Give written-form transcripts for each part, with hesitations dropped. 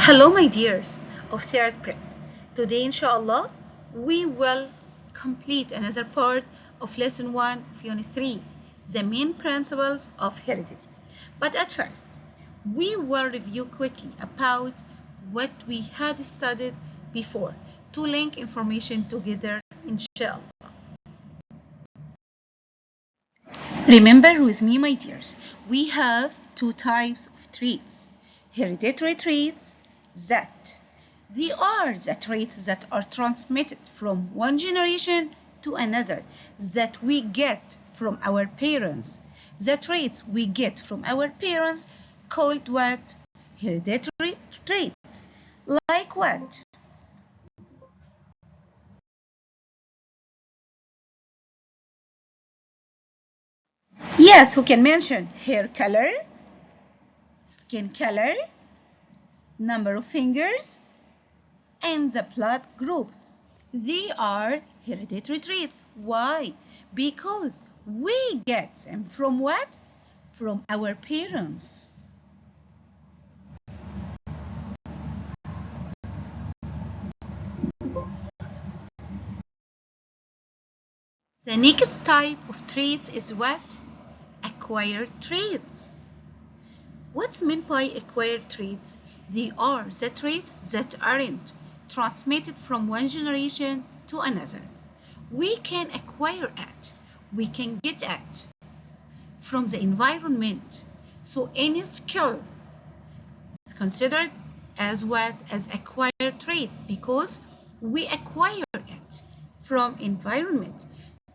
Hello, my dears of third prep. Today, inshallah, we will complete another part of lesson 1 of unit 3, the main principles of heredity. But at first, we will review quickly about what we had studied before to link information together, inshallah. Remember with me, my dears, we have two types of traits. Hereditary traits that they are the traits that are transmitted from one generation to another, that we get from our parents. The traits we get from our parents called what? Hereditary traits. Like what? Yes, who can mention hair color, skin color, number of fingers, and the blood groups. They are hereditary traits. Why? Because we get them from what? From our parents. The next type of traits is what? Acquired traits. What's meant by acquired traits? They are the traits that aren't transmitted from one generation to another. We can acquire it. We can get it from the environment. So any skill is considered as what? As acquired trait because we acquire it from environment,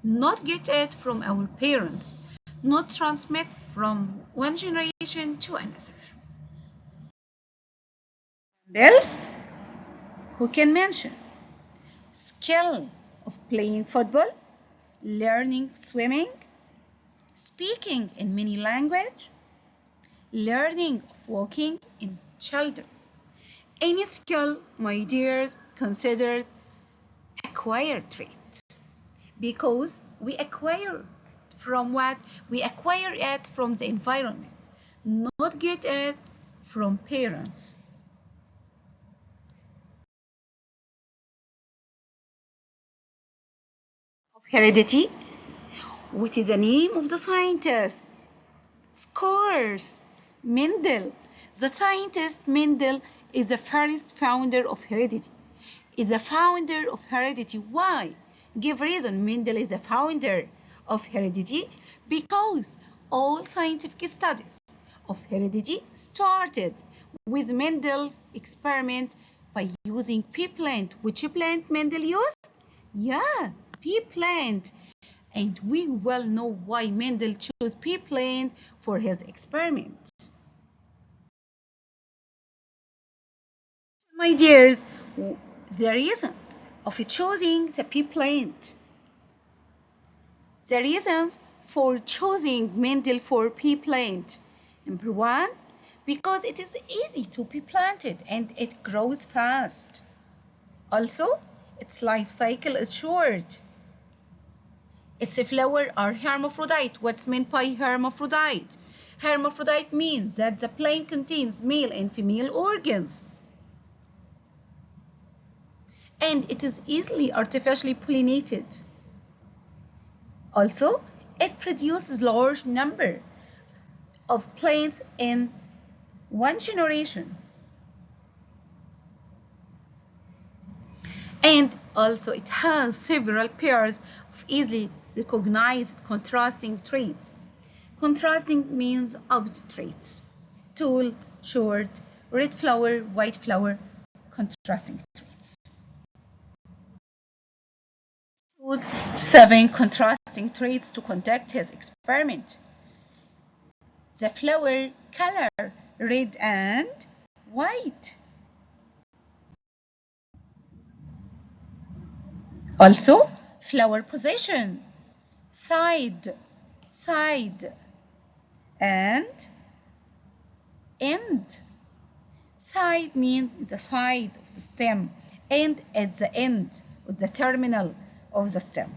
not get it from our parents, not transmit from one generation to another. Else, who can mention skill of playing football, learning swimming, speaking in many language, learning of walking in children. Any skill, my dears, considered acquired trait because we acquire from what? We acquire it from the environment, not get it from parents. Of heredity, what is the name of the scientist? Of course, Mendel. The scientist Mendel is the first founder of heredity. Is the founder of heredity. Why? Give reason. Mendel is the founder of heredity because all scientific studies of heredity started with Mendel's experiment by using pea plant. Which plant Mendel used? Yeah, pea plant. And we well know why Mendel chose pea plant for his experiment. My dears, the reason of choosing the pea plant. The reasons for choosing Mendel for pea plant. Number one, because it is easy to be planted and it grows fast. Also, its life cycle is short. Its flower are hermaphrodite. What's meant by hermaphrodite? Hermaphrodite means that the plant contains male and female organs. And it is easily artificially pollinated. Also, it produces large number of plants in one generation. And also it has several pairs of easily recognized contrasting traits. Contrasting means opposite traits. Tall, short, red flower, white flower, contrasting traits. Choose 7 contrasting traits to conduct his experiment. The flower color, red and white. Also, flower position, side, and end. Side means the side of the stem, and at the end of the terminal of the stem.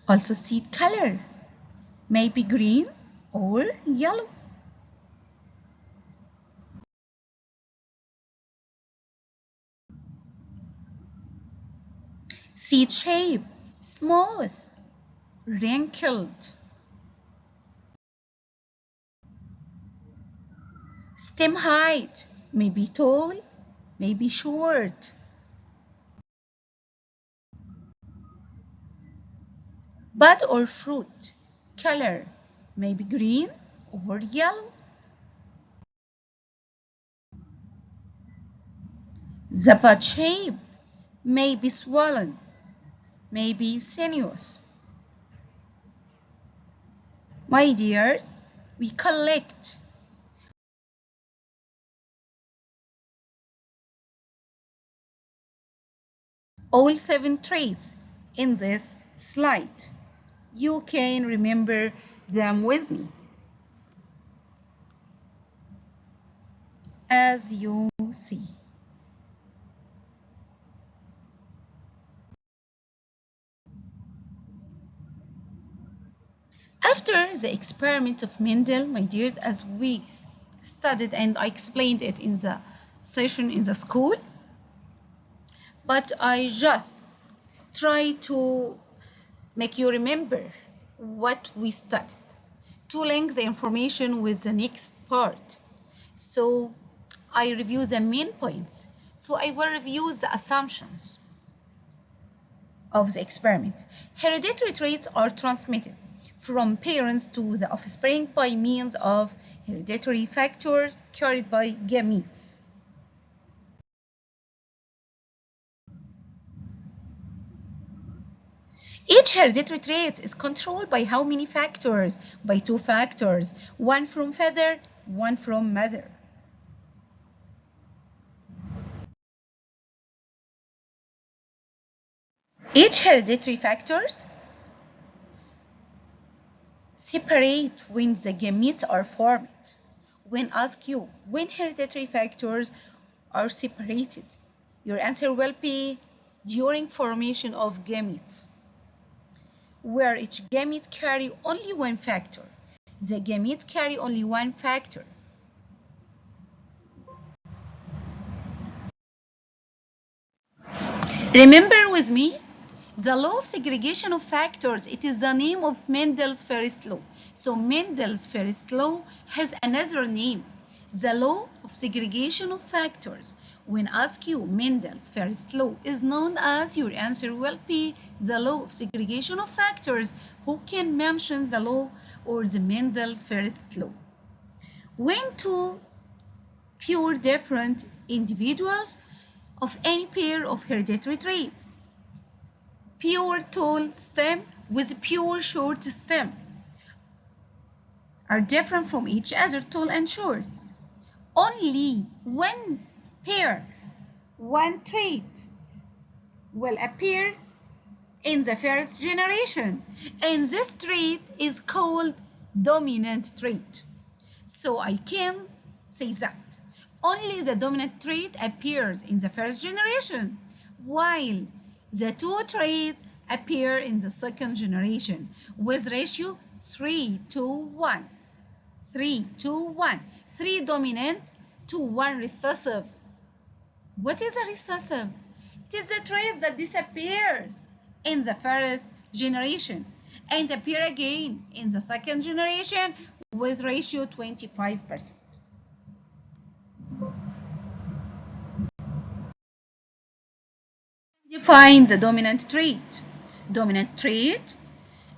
Also seed color. maybe green or yellow. Seed shape, smooth, wrinkled. Stem height, maybe tall, maybe short. Bud or fruit, color, maybe green or yellow. The bud shape, maybe swollen, maybe sinuous. My dears, we collect all 7 traits in this slide. You can remember them with me. As you see. After the experiment of Mendel, my dears, as we studied and I explained it in the session in the school, but I just try to make you remember what we studied to link the information with the next part. So I review the main points. So I will review the assumptions of the experiment. Hereditary traits are transmitted from parents to the offspring by means of hereditary factors carried by gametes. Each hereditary trait is controlled by how many factors? By 2 factors, one from father, one from mother. Each hereditary factors separate when the gametes are formed. When asked you when hereditary factors are separated, your answer will be during formation of gametes, where each gamete carry only one factor. The gametes carry only one factor. Remember with me, the law of segregation of factors, it is the name of Mendel's first law. So Mendel's first law has another name, the law of segregation of factors. When asked you Mendel's first law is known as, your answer will be the law of segregation of factors. Who can mention the law or the Mendel's first law? When two pure different individuals of any pair of hereditary traits, pure tall stem with pure short stem, are different from each other, tall and short, only one pair, one trait will appear in the first generation, and this trait is called dominant trait. So I can say that only the dominant trait appears in the first generation, while the 2 traits appear in the second generation with ratio 3:1. 3:1. 3 dominant to 1 recessive. What is a recessive? It is the trait that disappears in the first generation and appear again in the second generation with ratio 25%. Define the dominant trait. Dominant trait,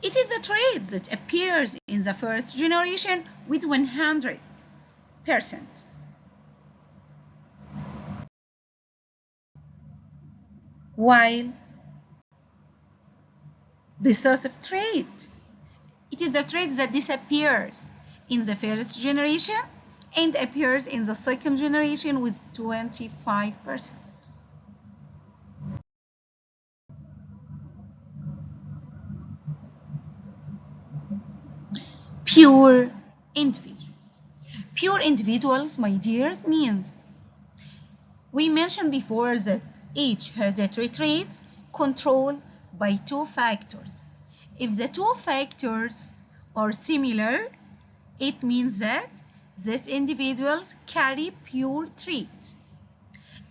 it is the trait that appears in the first generation with 100%. While recessive trait, it is the trait that disappears in the first generation and appears in the second generation with 25%. Pure individuals. Pure individuals, my dears, means we mentioned before that each hereditary trait controlled by 2 factors. If the 2 factors or similar, it means that these individuals carry pure traits.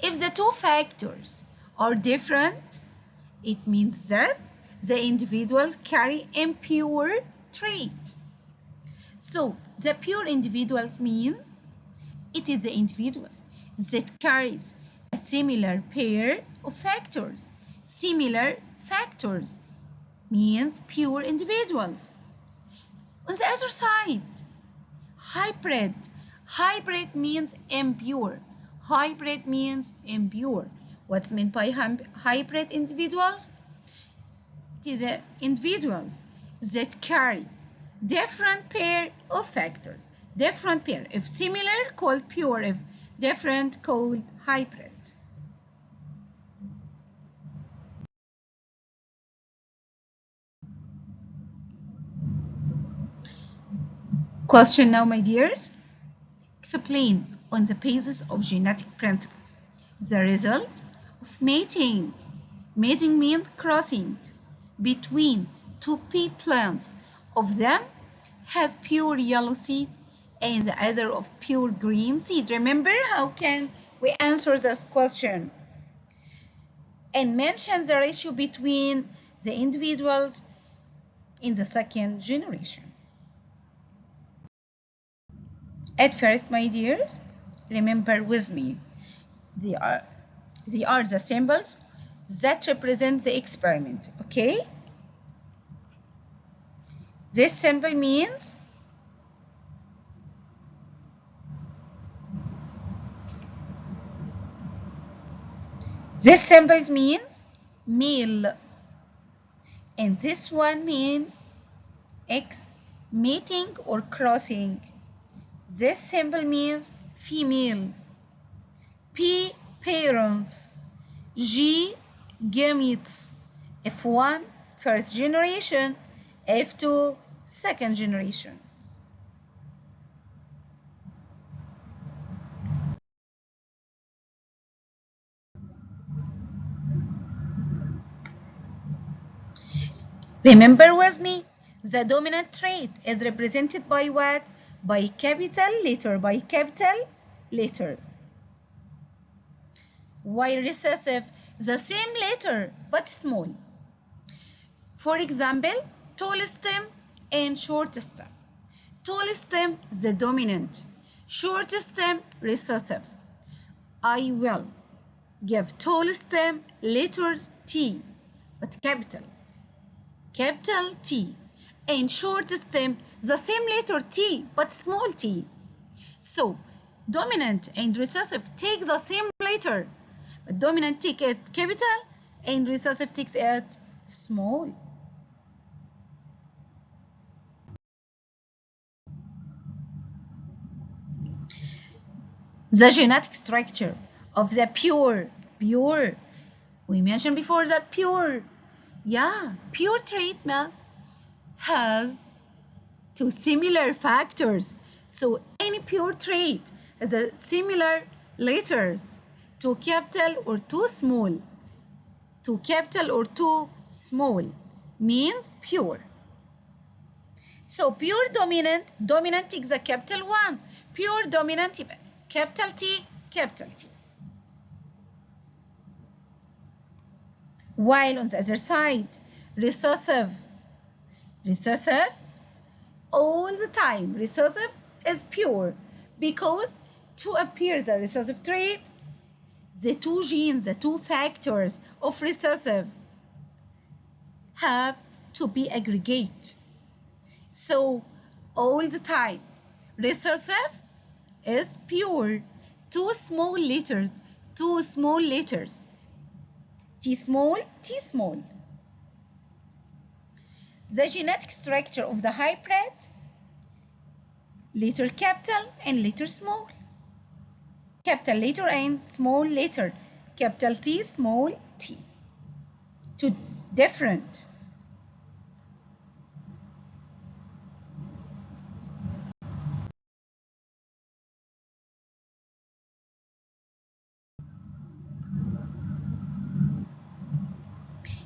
If the two factors are different, it means that the individuals carry impure trait. So the pure individual means it is the individual that carries a similar pair of factors. Similar factors means pure individuals. On the other side, hybrid. Hybrid means impure. Hybrid means impure. What's meant by hybrid individuals? It is the individuals that carry different pair of factors. Different pair. If similar, called pure. If different, called hybrid. Question now, my dears. Explain on the basis of genetic principles the result of mating. Mating means crossing between two pea plants. Of them has pure yellow seed and the other of pure green seed. Remember, how can we answer this question? And mention the ratio between the individuals in the second generation. At first, my dears, remember with me, they are the symbols that represent the experiment, okay? This symbol means male, and this one means X, mating or crossing. This symbol means female. P, parents. G, gametes. F1, first generation. F2, second generation. Remember with me, the dominant trait is represented by what? By capital letter, by capital letter. While recessive, the same letter but small. For example, tall stem and short stem. Tall stem, the dominant. Short stem, recessive. I will give tall stem letter T, but capital. Capital T. And short stem, the same letter T, but small t. So, dominant and recessive take the same letter, but dominant take it capital and recessive takes it small. The genetic structure of the pure, we mentioned before that pure trait mass has two similar factors. So any pure trait has a similar letters, two capital or two small. Two capital or two small means pure. So pure dominant takes the capital one. Pure dominant capital T, capital T. While on the other side, recessive all the time, recessive is pure because to appear the recessive trait, the two genes, the two factors of recessive have to be aggregate. So all the time, recessive is pure. Two small letters, T small, T small. The genetic structure of the hybrid, letter capital and letter small. Capital letter and small letter, capital T, small t. Two different.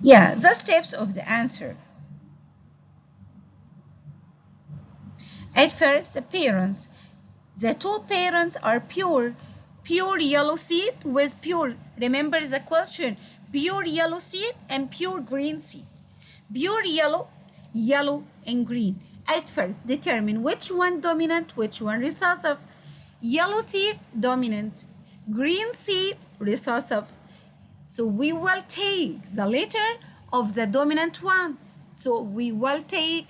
Yeah, the steps of the answer. At first appearance, the two parents are pure yellow seed with pure, remember the question, pure yellow seed and pure green seed. Pure yellow and green. At first, determine which one dominant, which one recessive. Yellow seed, dominant. Green seed, recessive. So we will take the letter of the dominant one. So we will take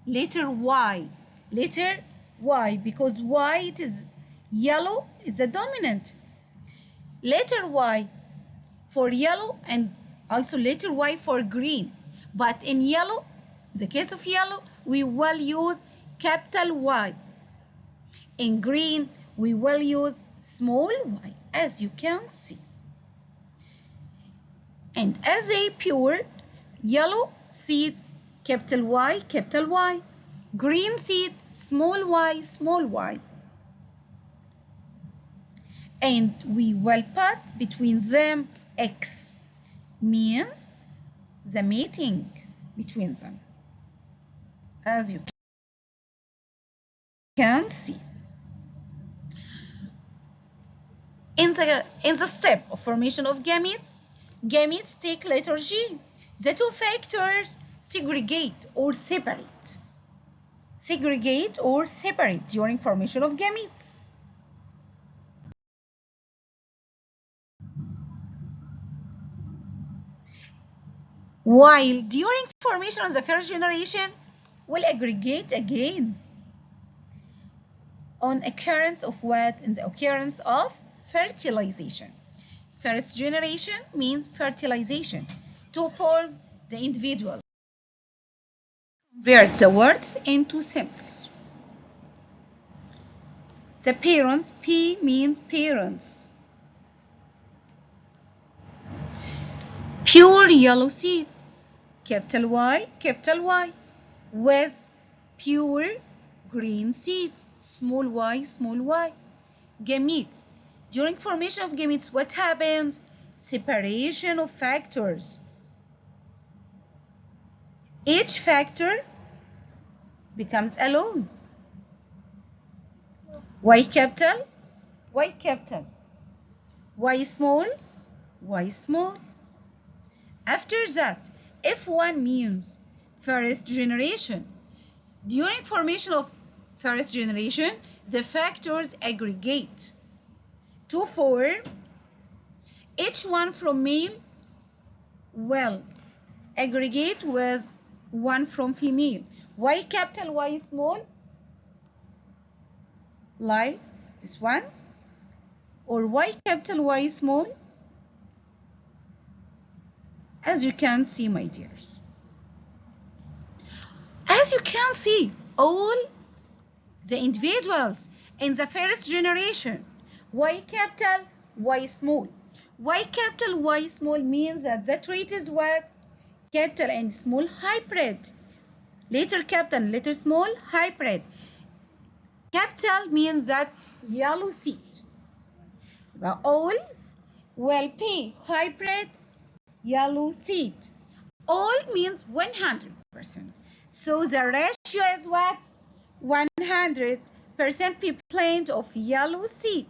letter Y. Letter Y, because Y it is yellow, is the dominant. Letter Y for yellow and also letter Y for green. But in yellow, the case of yellow, we will use capital Y. In green, we will use small y, as you can see. And as a pure yellow seed, capital Y, green seed, small y. And we will put between them X, means the mating between them, as you can see. In the step of formation of gametes take letter G. The two factors segregate or separate during formation of gametes. While during formation of the first generation will aggregate again on occurrence of what? In the occurrence of fertilization. First generation means fertilization to form the individual. Convert the words into symbols. The parents, P means parents. Pure yellow seed, capital Y, with pure green seed, small y. Gametes. During formation of gametes, what happens? Separation of factors. Each factor becomes alone. Y capital, Y small. After that, F1 means first generation. During formation of first generation, the factors aggregate to form each one from male will aggregate with one from female. Y capital, Y small, like this one, or Y capital, Y small, as you can see, my dears. As you can see, all the individuals in the first generation, Y capital, Y small. Y capital, Y small means that the trait is what? Capital and small hybrid. Letter capital, letter small, hybrid. Capital means that yellow seed. But all will be hybrid yellow seed. All means 100%. So the ratio is what? 100% plant of yellow seed.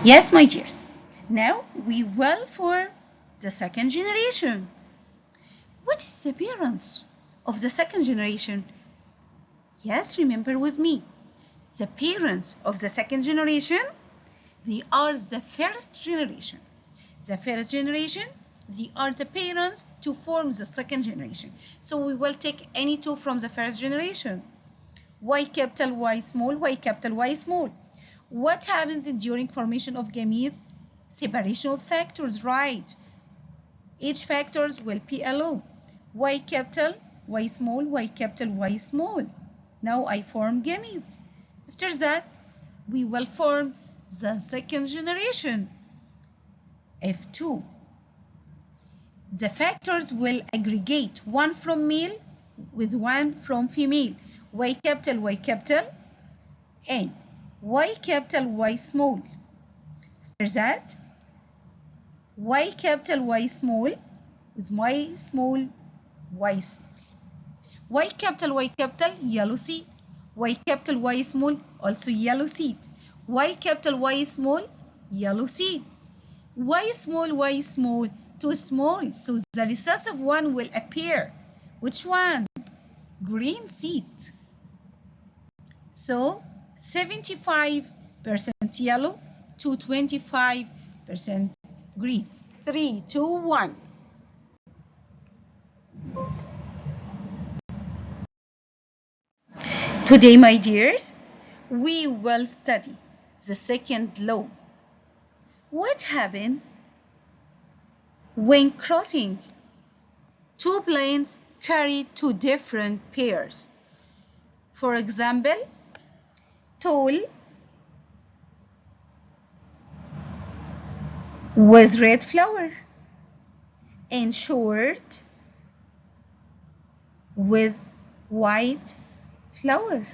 Yes, my dears. Now we will form the second generation. What is the appearance of the second generation? Yes, remember with me. The parents of the second generation, they are the first generation. The first generation, they are the parents to form the second generation. So we will take any two from the first generation. Y capital, Y small, Y capital, Y small. What happens during formation of gametes? Separation of factors, right? Each factors will be alone. Y capital, Y small, Y capital, Y small. Now I form gametes. After that, we will form the second generation, F2. The factors will aggregate one from male with one from female. Y capital, and Y capital, Y small. After that, Y capital, Y small with Y small, Y small. Y capital, yellow seed. Y capital, Y small, also yellow seed. Y capital, Y small, yellow seed. Y small, too small. So the recessive one will appear. Which one? Green seed. So 75% yellow to 25% green. 3, 2, 1. Today, my dears, we will study the second law. What happens when crossing two planes carry two different pairs? For example, tall with red flower and short with white flower.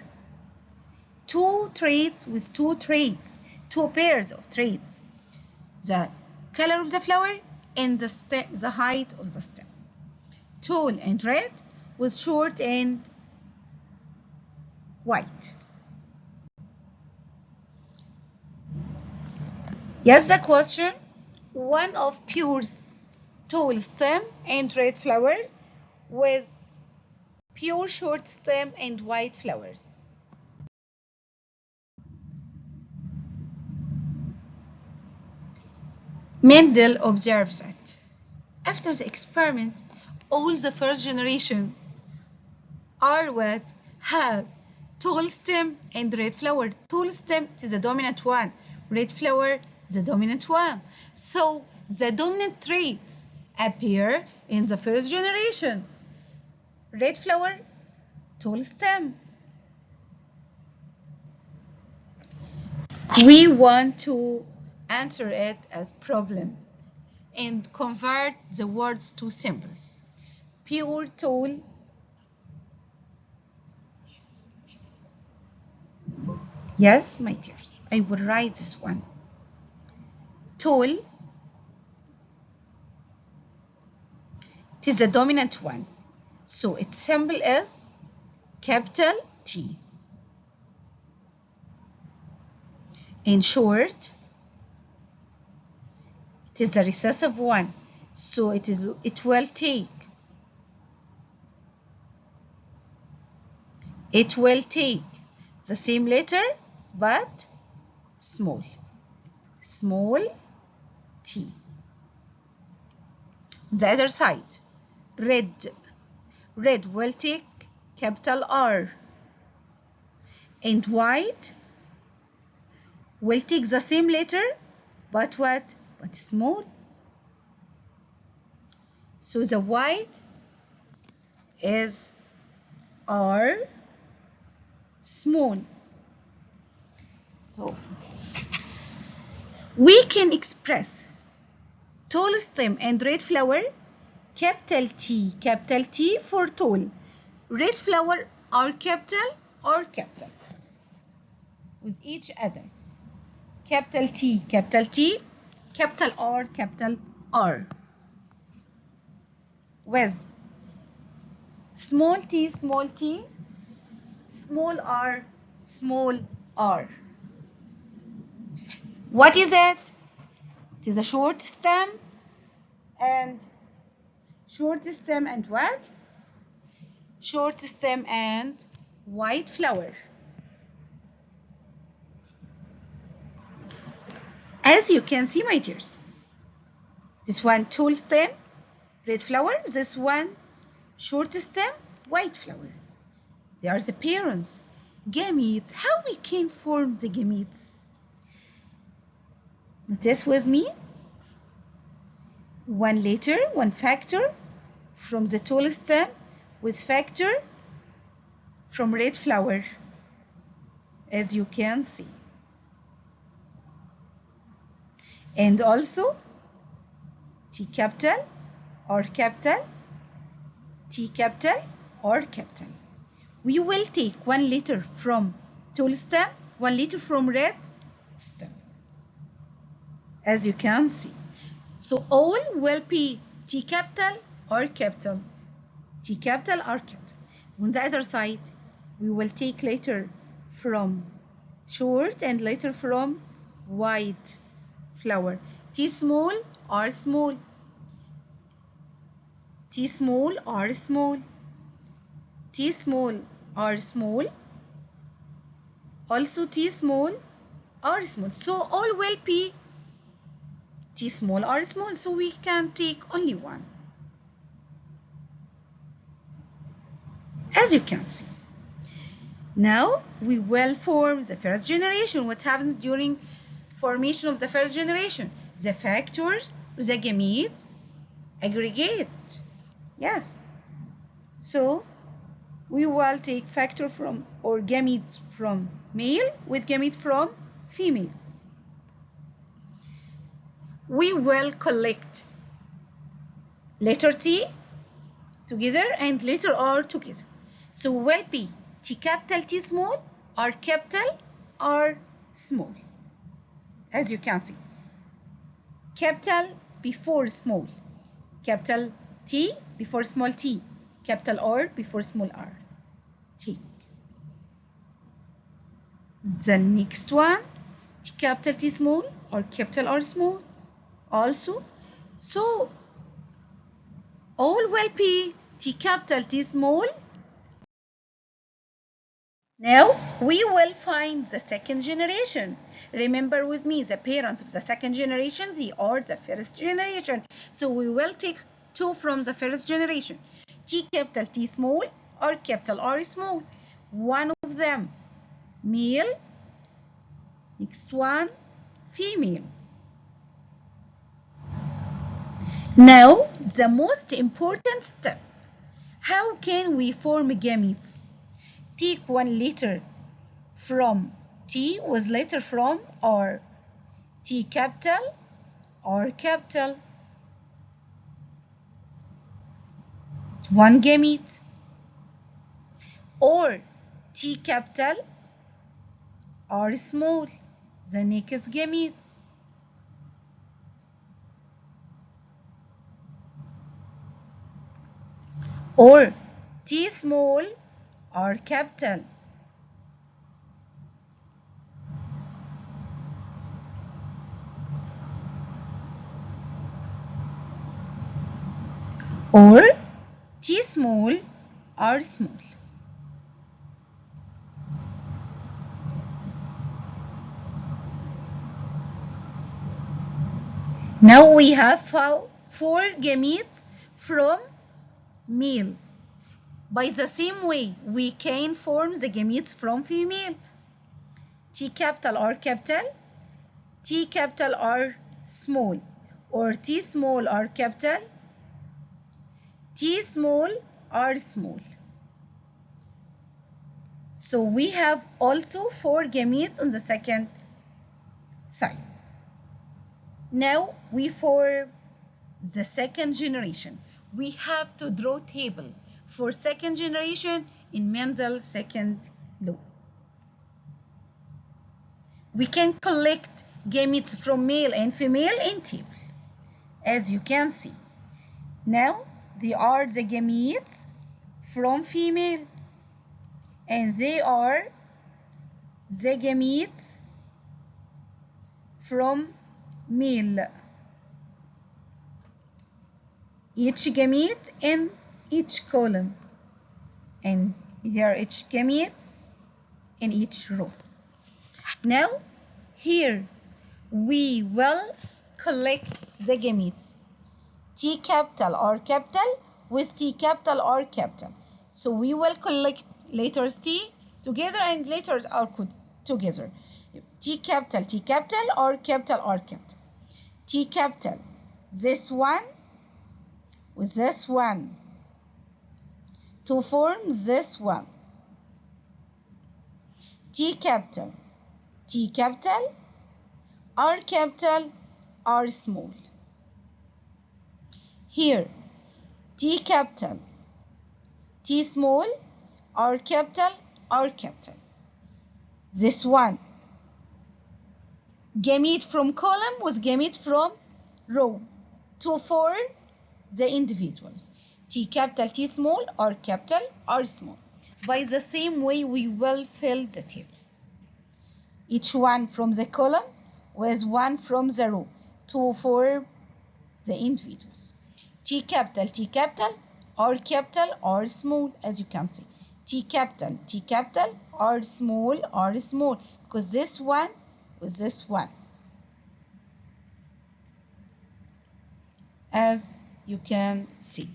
Two traits with two traits, two pairs of traits. The color of the flower and the height of the stem. Tall and red with short and white. Yes, the question. One of pure tall stem and red flowers with pure short stem and white flowers. Mendel observed that after the experiment, all the first generation are what? Have tall stem and red flower. Tall stem is the dominant one. Red flower, the dominant one. So the dominant traits appear in the first generation. Red flower, tall stem. We want to answer it as problem and convert the words to symbols. Pure tall, yes, my dears, I will write this one. Tall, it is the dominant one. So its symbol is capital T. In short, it is the recessive one. So it will take the same letter but small t. The other side, red will take capital R, and white will take the same letter but what? But small. So the white is R small. So we can express tall stem and red flower capital T for tall. Red flower are capital or capital with each other. Capital T, capital R. With small t, small r. What is it? It is a short stem and what? Short stem and white flower. As you can see, my dears, this one tall stem, red flower, this one short stem, white flower. They are the parents. Gametes. How we can form the gametes? Notice with me. One letter, one factor from the tall stem with factor from red flower, as you can see. And also T capital or capital, T capital or capital. We will take one letter from tall stem, one letter from red stem, as you can see. So all will be T capital R capital, T capital, R capital. On the other side, we will take letter from short and letter from wide flower. T small, R small, T small, R small, T small, R small, also T small, R small. So all will be T small, R small, so we can take only one. As you can see. Now we will form the first generation. What happens during formation of the first generation? The factors, the gametes aggregate. Yes. So we will take factor from or gamete from male with gamete from female. We will collect letter T together and letter R together. So will be T capital T small, R capital R small. As you can see, capital before small, capital T before small t, capital R before small r. T. The next one, T capital T small or capital R small also. So all will be T capital T small. Now we will find the second generation. Remember with me, the parents of the second generation, they are the first generation. So we will take two from the first generation. T capital T small or capital R small. One of them male, next one female. Now the most important step. How can we form gametes? Take one letter from T with letter from R. T capital, R capital. One gamete. Or T capital, R small. The next gamete. Or T small, R capital. Or T small, R small. Now we have four gametes from male. By the same way, we can form the gametes from female. T capital R capital, T capital R small, or T small R capital, T small R small. So we have also four gametes on the second side. Now we form the second generation. We have to draw table for second generation in Mendel's second law. We can collect gametes from male and female in table, as you can see. Now they are the gametes from female, and they are the gametes from male. Each gamete in each column, and here each gamete in each row. Now here we will collect the gametes. T capital R capital with T capital R capital. So we will collect letters T together and letters R together. T capital R capital R capital. T capital, this one with this one to form this one. T capital, R capital, R small. Here, T capital, T small, R capital, R capital. This one, gamete from column with gamete from row to form the individuals. T capital T small, R capital R small. By the same way, we will fill the table. Each one from the column with one from the row to form the individuals. T capital, R capital, R small, as you can see. T capital, R small, because this one with this one, as you can see.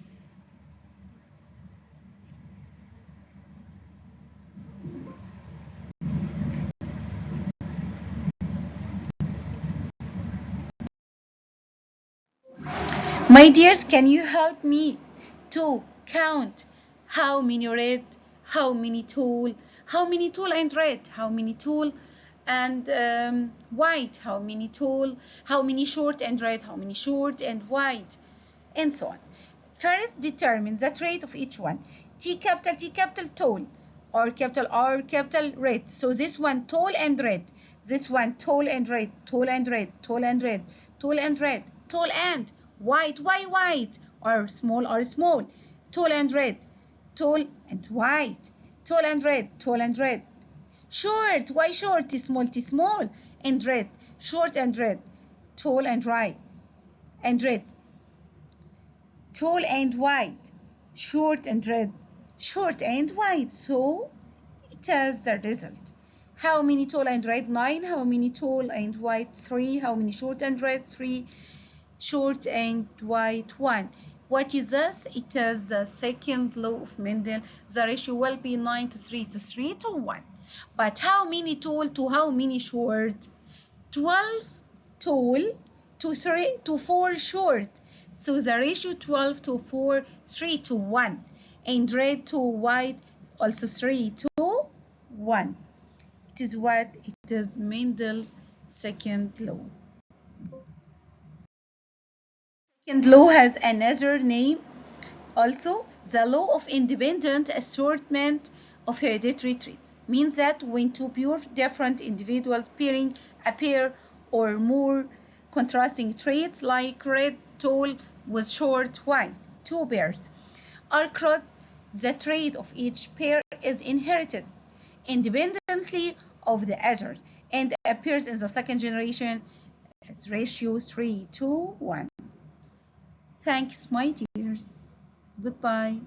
My dears, can you help me to count how many red, how many tall, and red, how many tall and white, how many tall, how many short and red, how many short and white, and so on. First, determine the trait of each one. T capital tall, R capital red. So this one tall and red, this one tall and red, tall and red, tall and red, tall and red, tall and white, white, or small, tall and red, tall and white, tall and red, short, why short, small, and red, short and red, tall and right, and red, tall and white, short and red, short and white. So it is the result. How many tall and red? 9. How many tall and white? 3. How many short and red? 3. Short and white, 1. What is this? It is the second law of Mendel. The ratio will be 9 to 3 to 3 to 1. But how many tall to how many short? 12 tall to 3 to 4 short. So the ratio 12 to 4, 3 to 1. And red to white, also 3 to 1. It is what it is Mendel's second law. Second law has another name also, the law of independent assortment of hereditary traits. Means that when two pure different individuals pairing a pair or more contrasting traits like red tall with short white, two pairs are crossed, the trait of each pair is inherited independently of the other and appears in the second generation as ratio 3 to 1. Thanks, my dears. Goodbye.